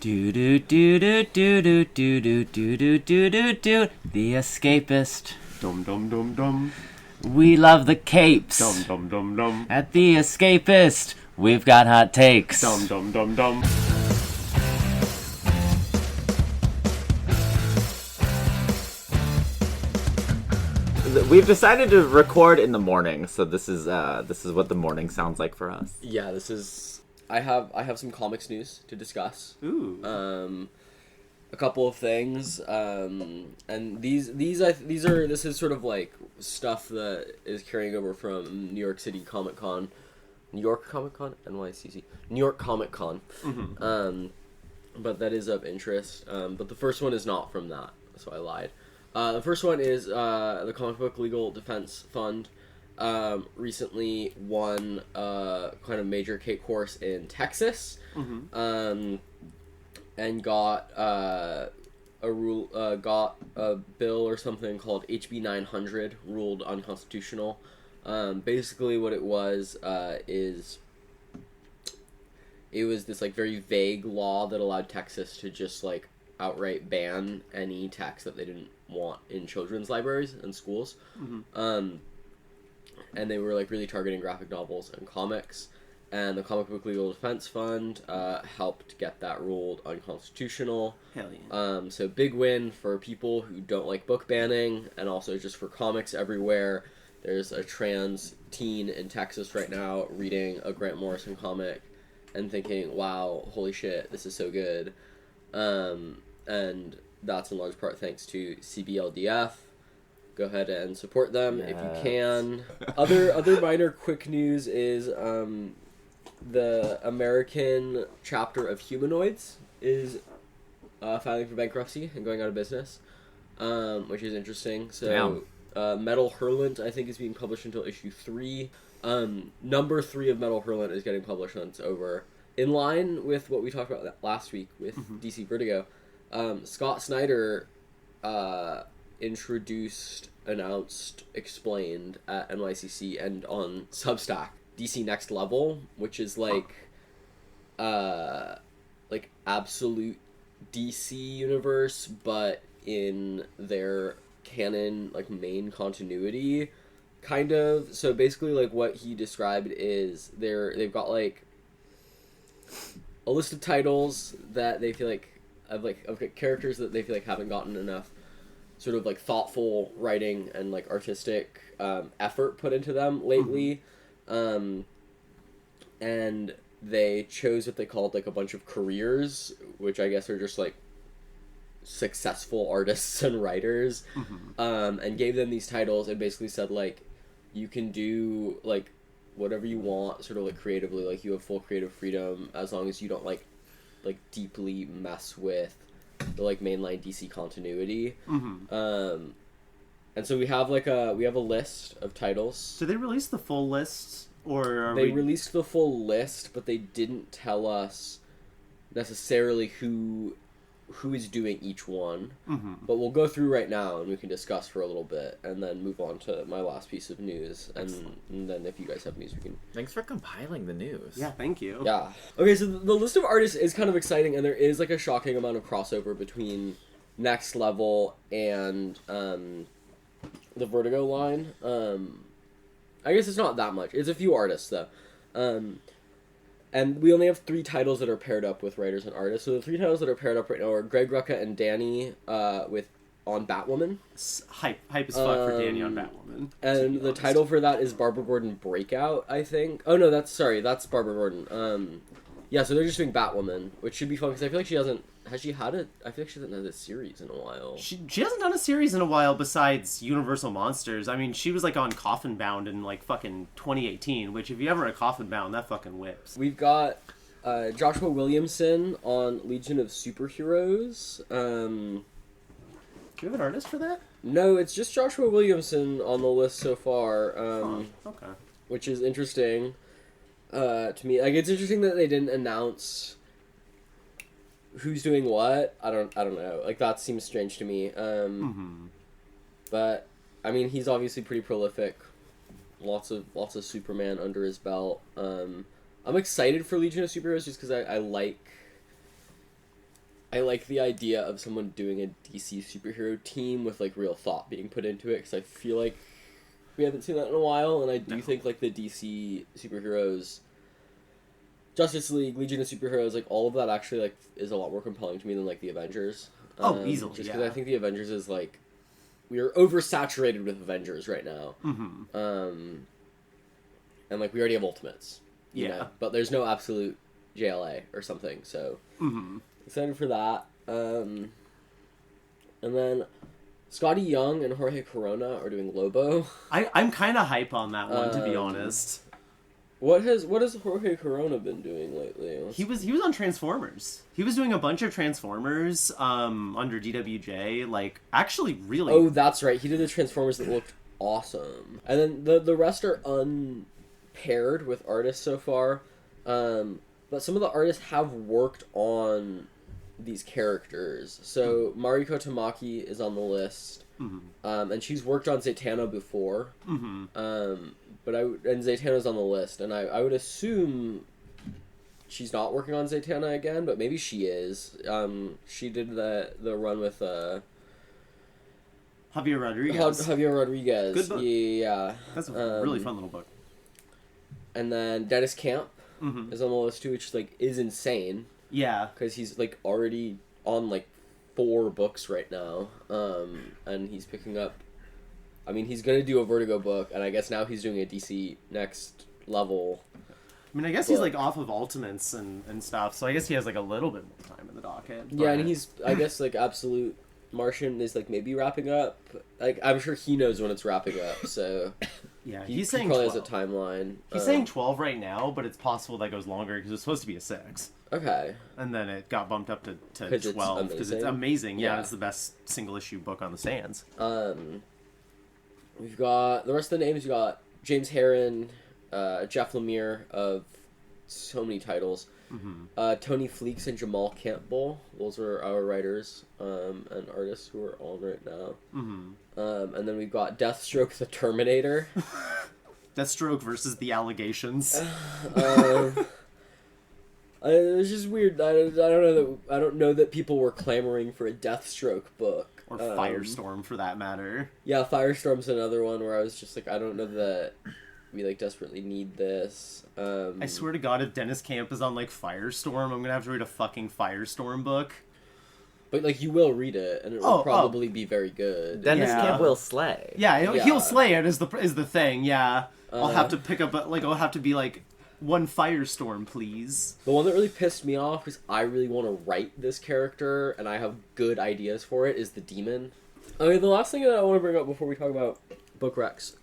Do do do do do do do do do do do do do. The Escapist. Dum dum dum dum. We love the capes. Dum dum dum dum. At The Escapist, we've got hot takes. Dum dum dum dum. We've decided to record in the morning, so this is what the morning sounds like for us. Yeah, this is. I have some comics news to discuss. Ooh. A couple of things. And this is sort of like stuff that is carrying over from New York City Comic Con, New York Comic Con, NYCC, New York Comic Con. Mm-hmm. But that is of interest. But the first one is not from that, so I lied. The first one is the Comic Book Legal Defense Fund. Recently won kind of major cake course in Texas, and got a bill or something called HB 900 ruled unconstitutional. Basically, what it was is it was this like very vague law that allowed Texas to just like outright ban any text that they didn't want in children's libraries and schools. And they were like really targeting graphic novels and comics, and the Comic Book Legal Defense Fund helped get that ruled unconstitutional. Hell yeah. So big win for people who don't like book banning, and also just for comics everywhere. There's a trans teen in Texas right now reading a Grant Morrison comic and thinking, wow, holy shit, this is so good. And that's in large part thanks to CBLDF. Go ahead and support them if you can. Other minor quick news is the American chapter of Humanoids is filing for bankruptcy and going out of business, which is interesting. So Metal Hurlant, I think, is being published until issue 3. Number 3 of Metal Hurlant is getting published when it's over. In line with what we talked about last week with DC Vertigo, Scott Snyder announced, explained at NYCC and on Substack DC Next Level, which is like absolute DC universe, but in their canon, like main continuity, kind of. So basically, like what he described is they've got like a list of titles that they feel like of characters that they feel like haven't gotten enough sort of like thoughtful writing and like artistic effort put into them lately, and they chose what they called like a bunch of careers, which I guess are just like successful artists and writers, and gave them these titles and basically said like you can do like whatever you want sort of like creatively, like you have full creative freedom as long as you don't like deeply mess with the like mainline DC continuity. And so we have a list of titles. Did they release the full list, or released the full list, but they didn't tell us necessarily who is doing each one. But we'll go through right now and we can discuss for a little bit and then move on to my last piece of news, and then if you guys have news we can... Thanks for compiling the news. Yeah, thank you. Yeah. Okay, so the list of artists is kind of exciting, and there is like a shocking amount of crossover between Next Level and the Vertigo line. I guess it's not that much. It's a few artists though. And we only have 3 titles that are paired up with writers and artists. So the 3 titles that are paired up right now are Greg Rucka and Danny on Batwoman. Hype as fuck for Danny on Batwoman. And the title for that is Barbara Gordon Breakout, I think. Oh no, that's Barbara Gordon. Yeah, so they're just doing Batwoman, which should be fun because I feel like she hasn't... I feel like she hasn't had a series in a while. She hasn't done a series in a while besides Universal Monsters. I mean, she was like on Coffin Bound in like fucking 2018, which if you ever read Coffin Bound, that fucking whips. We've got Joshua Williamson on Legion of Superheroes. Do you have an artist for that? No, it's just Joshua Williamson on the list so far. Okay. Which is interesting to me. Like, it's interesting that they didn't announce who's doing what. I don't know. Like, that seems strange to me. But I mean, he's obviously pretty prolific. Lots of Superman under his belt. I'm excited for Legion of Superheroes just because I like I like the idea of someone doing a DC superhero team with, like, real thought being put into it, because I feel like we haven't seen that in a while, and I do think, like, the DC superheroes, Justice League, Legion of Superheroes, like, all of that actually, like, is a lot more compelling to me than, like, the Avengers. Easily, just because I think the Avengers is, like, we are oversaturated with Avengers right now. And, like, we already have Ultimates. You know? But there's no absolute JLA or something, so excited for that. And then Scotty Young and Jorge Corona are doing Lobo. I'm kind of hype on that one, to be honest. What has Jorge Corona been doing lately? He was on Transformers. He was doing a bunch of Transformers under DWJ, like, actually really... Oh, that's right. He did the Transformers that looked awesome. And then the rest are unpaired with artists so far. But some of the artists have worked on these characters. So Mariko Tamaki is on the list. And she's worked on Zatanna before. And Zatanna's on the list, and I would assume she's not working on Zatanna again, but maybe she is. She did the run with Javier Rodriguez. Good book. Yeah. That's a really fun little book. And then Dennis Camp is on the list too, which is insane. Yeah, because he's like already on like 4 books right now, and he's picking up. I mean, he's going to do a Vertigo book, and I guess now he's doing a DC Next Level. I mean, I guess he's, like, off of Ultimates and stuff, so I guess he has, like, a little bit more time in the docket. But... Yeah, and he's, I guess, like, Absolute Martian is, like, maybe wrapping up. Like, I'm sure he knows when it's wrapping up, so... Yeah, he's saying probably 12. has a timeline. He's saying 12 right now, but it's possible that goes longer, because it's supposed to be a 6. Okay. And then it got bumped up to 12, because it's amazing. Yeah, it's the best single-issue book on the stands. We've got the rest of the names. We got James Herron, Jeff Lemire of so many titles, Tony Fleeks and Jamal Campbell. Those are our writers and artists who are on right now. And then we've got Deathstroke the Terminator. Deathstroke versus the allegations. It's just weird. I don't know that people were clamoring for a Deathstroke book. Or Firestorm, for that matter. Yeah, Firestorm's another one where I was just like, I don't know that we, like, desperately need this. I swear to God, if Dennis Camp is on, like, Firestorm, I'm gonna have to read a fucking Firestorm book. But, like, you will read it, and it will probably be very good. Dennis Camp will slay. Yeah, he'll slay it, is the thing, yeah. I'll have to pick up, I'll have to be, like... One Firestorm, please. The one that really pissed me off, because I really want to write this character, and I have good ideas for it, is the Demon. I mean, the last thing that I want to bring up before we talk about book recs,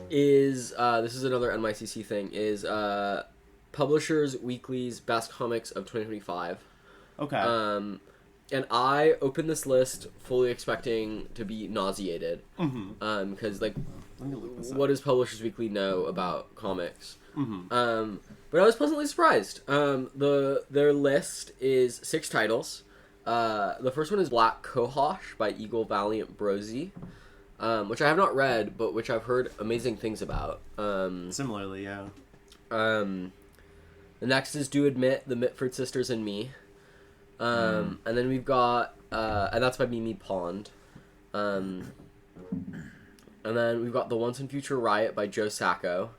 is, this is another NYCC thing, is Publishers Weekly's Best Comics of 2025. Okay. And I opened this list fully expecting to be nauseated. Because, like, what does Publishers Weekly know about comics? But I was pleasantly surprised. Their list is 6 titles. The first one is Black Cohosh by Eagle Valiant Brosy, which I have not read, but which I've heard amazing things about. Similarly, yeah. The next is Do Admit, The Mitford Sisters and Me. And then we've got, and that's by Mimi Pond. And then we've got The Once and Future Riot by Joe Sacco.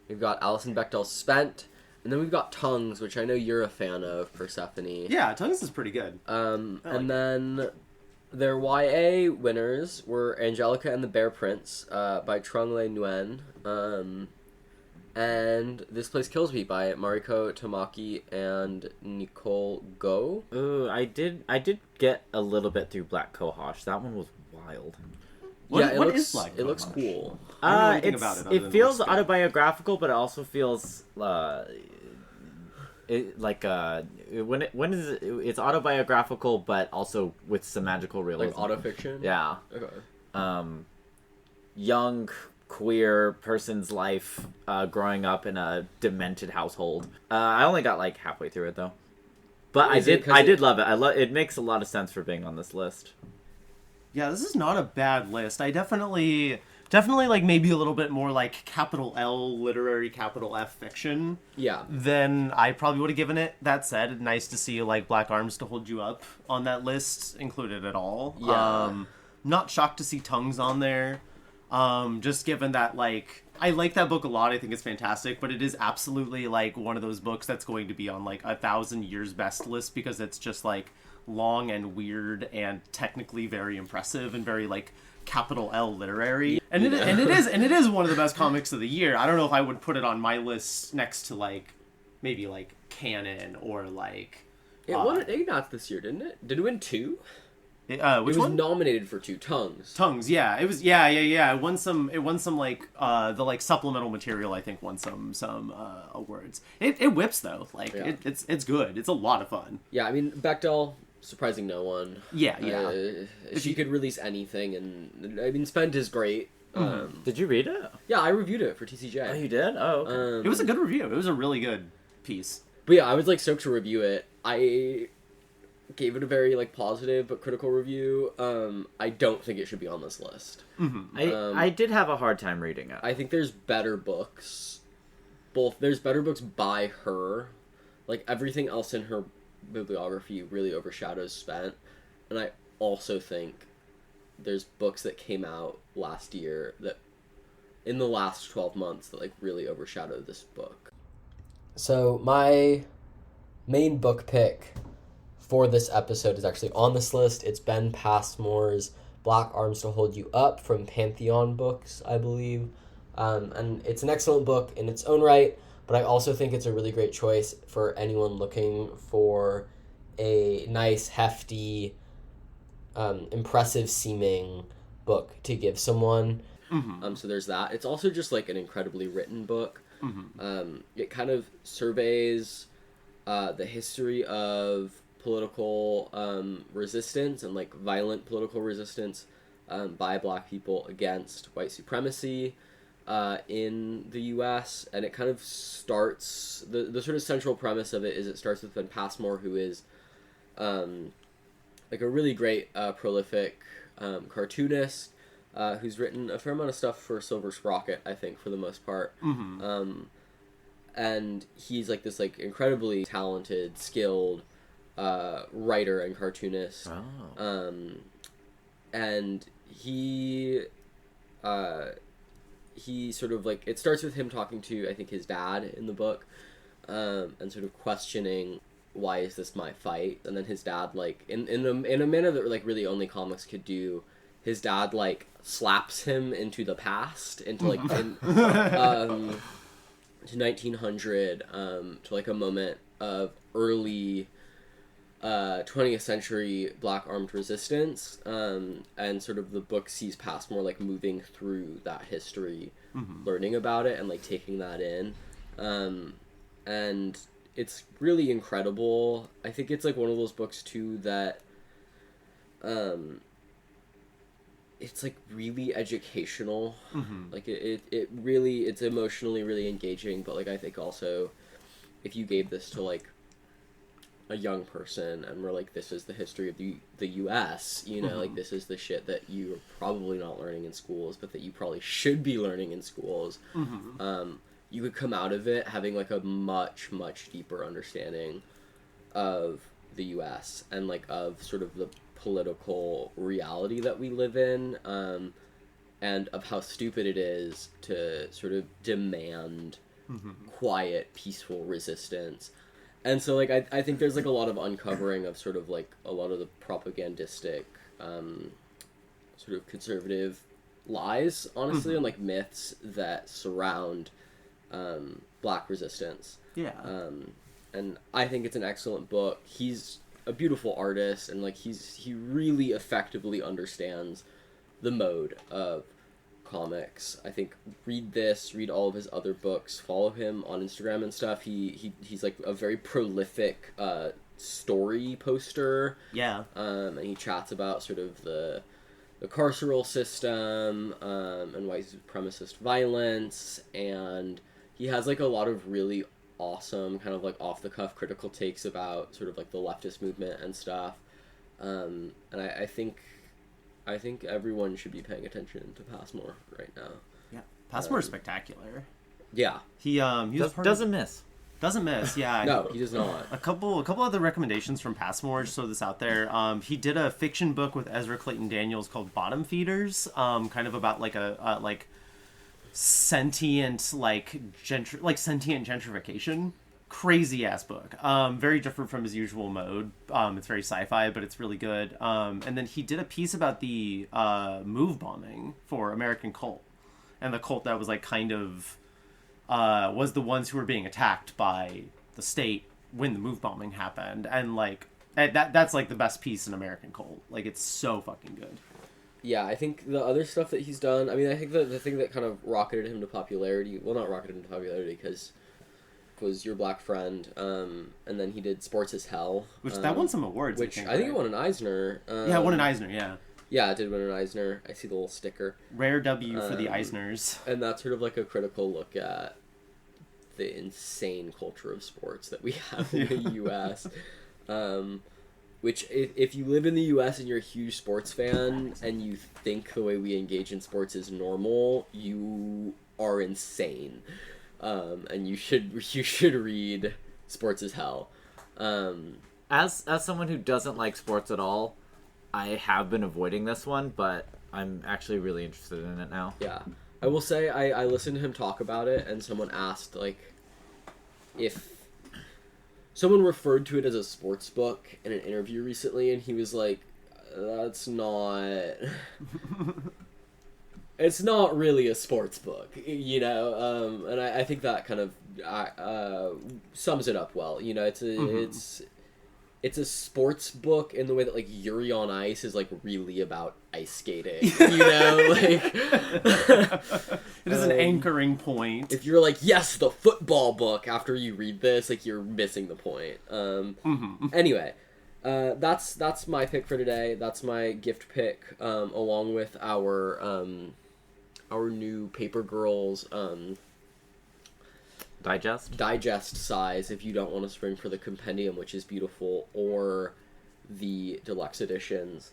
We've got Alison Bechdel's Spent. And then we've got Tongues, which I know you're a fan of, Persephone. Yeah, Tongues is pretty good. Then their YA winners were Angelica and the Bear Prince by Trung Le Nguyen. And This Place Kills Me by Mariko Tamaki and Nicole Go. Ooh, I did get a little bit through Black Cohosh. That one was wild. It looks cool. It feels autobiographical, but it also feels it's autobiographical, but also with some magical realism. Like autofiction? Yeah. Okay. Young queer person's life growing up in a demented household. I only got like halfway through it though, but I did love it. It makes a lot of sense for being on this list. Yeah, this is not a bad list. I definitely definitely like maybe a little bit more like capital L literary, capital F fiction. Yeah. Then I probably would have given it. That said, nice to see like Black Arms to Hold You Up on that list included at all. Yeah. Not shocked to see Tongues on there. Just given that like I like that book a lot. I think it's fantastic, but it is absolutely like one of those books that's going to be on like 1,000 years best list because it's just like long and weird and technically very impressive and very like capital L literary. And it is one of the best comics of the year. I don't know if I would put it on my list next to like maybe like Canon or like It won an Ignatz this year, didn't it? Did it win 2? which It was one? nominated for 2. Tongues. Tongues, yeah. It was yeah. It won some like the like supplemental material I think won some awards. It whips though. Like Yeah. it's good. It's a lot of fun. Yeah, I mean, Bechdel, surprising no one. Yeah. She could release anything, and I mean, Spent is great. Did you read it? Yeah, I reviewed it for TCJ. Oh, you did? Oh, okay. It was a good review. It was a really good piece. But yeah, I was like stoked to review it. I gave it a very like positive but critical review. I don't think it should be on this list. I did have a hard time reading it. I think there's better books. There's better books by her. Like everything else in her bibliography really overshadows Spent. And I also think there's books that came out last year that in the last 12 months that like really overshadowed this book. So my main book pick for this episode is actually on this list. It's Ben Passmore's Black Arms to Hold You Up from Pantheon Books, I believe. And it's an excellent book in its own right, but I also think it's a really great choice for anyone looking for a nice, hefty, impressive seeming book to give someone. So there's that. It's also just like an incredibly written book. It kind of surveys the history of political resistance and like violent political resistance by Black people against white supremacy in the U.S. And it kind of starts, the sort of central premise of it is it starts with Ben Passmore, who is like a really great prolific cartoonist who's written a fair amount of stuff for Silver Sprocket, I think, for the most part. And he's like this like incredibly talented, skilled writer and cartoonist. And he sort of like, it starts with him talking to, I think, his dad in the book, and sort of questioning, why is this my fight? And then his dad, like, in a manner that like really only comics could do, his dad like slaps him into the past, into like to 1900, to like a moment of early 20th century Black armed resistance, and sort of the book sees Passmore like moving through that history, learning about it and like taking that in, and it's really incredible. I think it's like one of those books too that it's like really educational. Like it really, it's emotionally really engaging, but like I think also if you gave this to like a young person and we're like, this is the history of the US, you know, like this is the shit that you're probably not learning in schools but that you probably should be learning in schools, you could come out of it having like a much deeper understanding of the US and like of sort of the political reality that we live in, and of how stupid it is to sort of demand quiet, peaceful resistance. And so like I think there's like a lot of uncovering of sort of like a lot of the propagandistic sort of conservative lies, honestly, and like myths that surround Black resistance. And I think it's an excellent book. He's a beautiful artist, and like he really effectively understands the mode of comics. I think read all of his other books, follow him on Instagram and stuff. He's like a very prolific story poster. And he chats about sort of the carceral system and white supremacist violence, and he has like a lot of really awesome kind of like off the cuff critical takes about sort of like the leftist movement and stuff, and I think I think everyone should be paying attention to Passmore right now. Yeah, Passmore's spectacular. Yeah. He was Doesn't miss. Doesn't miss, yeah. No, he does not. A couple other recommendations from Passmore, just throw this out there. He did a fiction book with Ezra Clayton Daniels called Bottom Feeders, kind of about like a like sentient sentient gentrification. Crazy ass book. Very different from his usual mode. It's very sci-fi, but it's really good. And then he did a piece about the move bombing for American Cult, and the cult that was like kind of was the ones who were being attacked by the state when the move bombing happened, and like that's like the best piece in American Cult. Like, it's so fucking good. Yeah, I think the other stuff that he's done, I mean, I think the thing that kind of rocketed him to popularity, well, not rocketed him to popularity, because was Your Black Friend, and then he did Sports as Hell. Which, that won some awards, which I think it won an Eisner. Yeah, it won an Eisner, yeah. Yeah, it did win an Eisner. I see the little sticker. Rare W for the Eisners. And that's sort of like a critical look at the insane culture of sports that we have in the U.S., which, if you live in the U.S. and you're a huge sports fan and you think the way we engage in sports is normal, you are insane. And you should read Sports as Hell. As someone who doesn't like sports at all, I have been avoiding this one, but I'm actually really interested in it now. Yeah. I will say I listened to him talk about it, and someone asked, like, if someone referred to it as a sports book in an interview recently, and he was like, that's not... It's not really a sports book, you know, and I think that kind of sums it up well. You know, it's a sports book in the way that, like, Yuri on Ice is, like, really about ice skating, you know, like... It is an anchoring point. If you're like, yes, the football book, after you read this, like, you're missing the point. Anyway, that's my pick for today. That's my gift pick, along with our new Paper Girls, digest size if you don't want to spring for the compendium, which is beautiful, or the deluxe editions.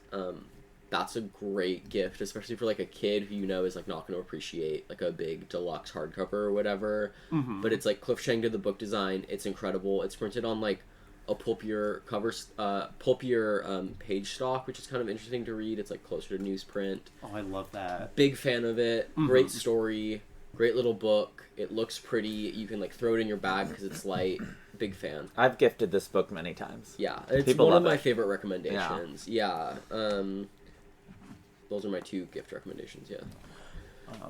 That's a great gift, especially for like a kid who, you know, is like not going to appreciate like a big deluxe hardcover or whatever. But it's like Cliff Chang did the book design. It's incredible. It's printed on like a pulpier page stock, which is kind of interesting to read. It's like closer to newsprint. Oh, I love that. Big fan of it. Great story. Great little book. It looks pretty. You can like throw it in your bag because it's light. Big fan. I've gifted this book many times. Yeah, it's one of my favorite recommendations. Yeah. Those are my two gift recommendations. Yeah.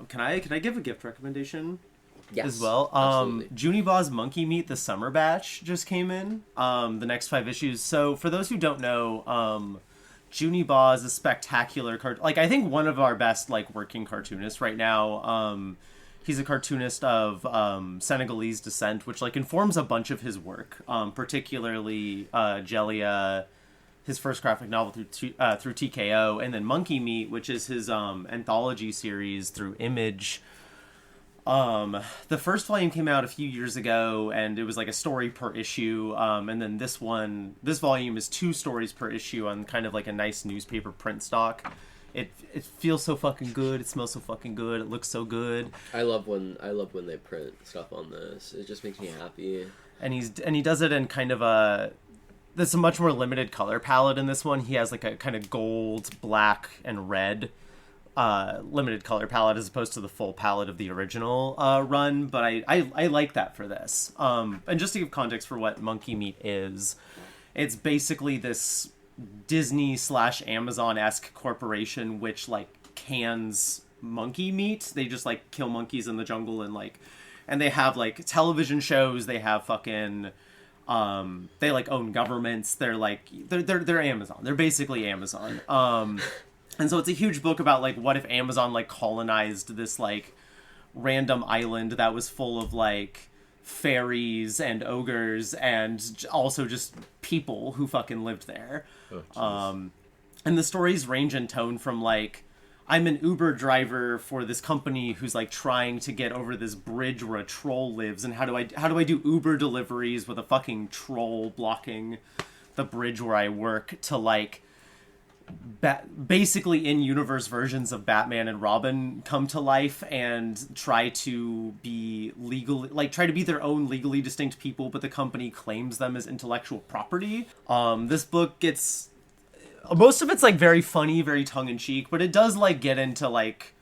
Can I give a gift recommendation? Yes, as well. Juniba's Monkey Meat, the summer batch, just came in. The next 5 issues. So for those who don't know, Juniba is a spectacular like, I think one of our best like working cartoonists right now. He's a cartoonist of Senegalese descent, which like informs a bunch of his work, particularly Jelia, his first graphic novel through TKO, and then Monkey Meat, which is his anthology series through Image. The first volume came out a few years ago, and it was like a story per issue, and then this volume is 2 stories per issue on kind of like a nice newspaper print stock. It feels so fucking good. It smells so fucking good. It looks so good. I love when they print stuff on this. It just makes me happy. And he does it in kind of there's a much more limited color palette in this one. He has like a kind of gold, black, and red limited color palette as opposed to the full palette of the original run, but I like that for this. And just to give context for what Monkey Meat is, it's basically this Disney/Amazon-esque corporation which like cans monkey meat. They just like kill monkeys in the jungle and they have like television shows. They have fucking they like own governments. They're Amazon. They're basically Amazon. And so it's a huge book about, like, what if Amazon, like, colonized this, like, random island that was full of, like, fairies and ogres and also just people who fucking lived there. And the stories range in tone from, like, I'm an Uber driver for this company who's, like, trying to get over this bridge where a troll lives, and how do I do Uber deliveries with a fucking troll blocking the bridge where I work, to, like, basically in-universe versions of Batman and Robin come to life and try to be their own legally distinct people, but the company claims them as intellectual property. This book gets... Most of it's, like, very funny, very tongue-in-cheek, but it does, like, get into, like,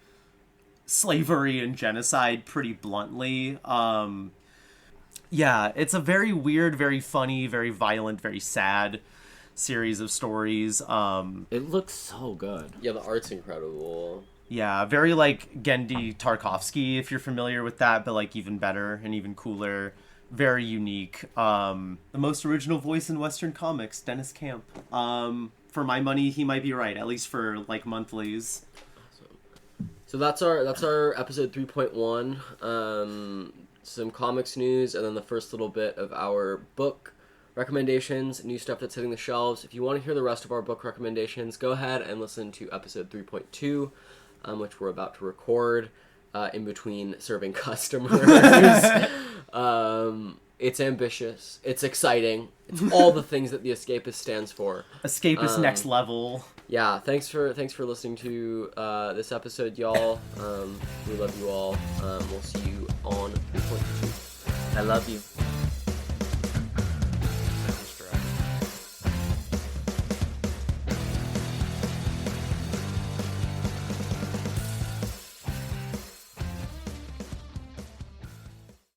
slavery and genocide pretty bluntly. Yeah, it's a very weird, very funny, very violent, very sad series of stories. It looks so good. Yeah, the art's incredible. Yeah, very like Gendy Tarkovsky, if you're familiar with that, but like even better and even cooler. Very unique. The most original voice in Western comics, Dennis Camp. For my money, he might be right, at least for like monthlies. So that's our episode 3.1. Some comics news, and then the first little bit of our book recommendations, new stuff that's hitting the shelves. If you want to hear the rest of our book recommendations, go ahead and listen to episode 3.2, which we're about to record in between serving customers. It's ambitious. It's exciting. It's all the things that the Escapist stands for. Escapist next level. Yeah, thanks for listening to this episode, y'all. We love you all. We'll see you on 3.2. I love you.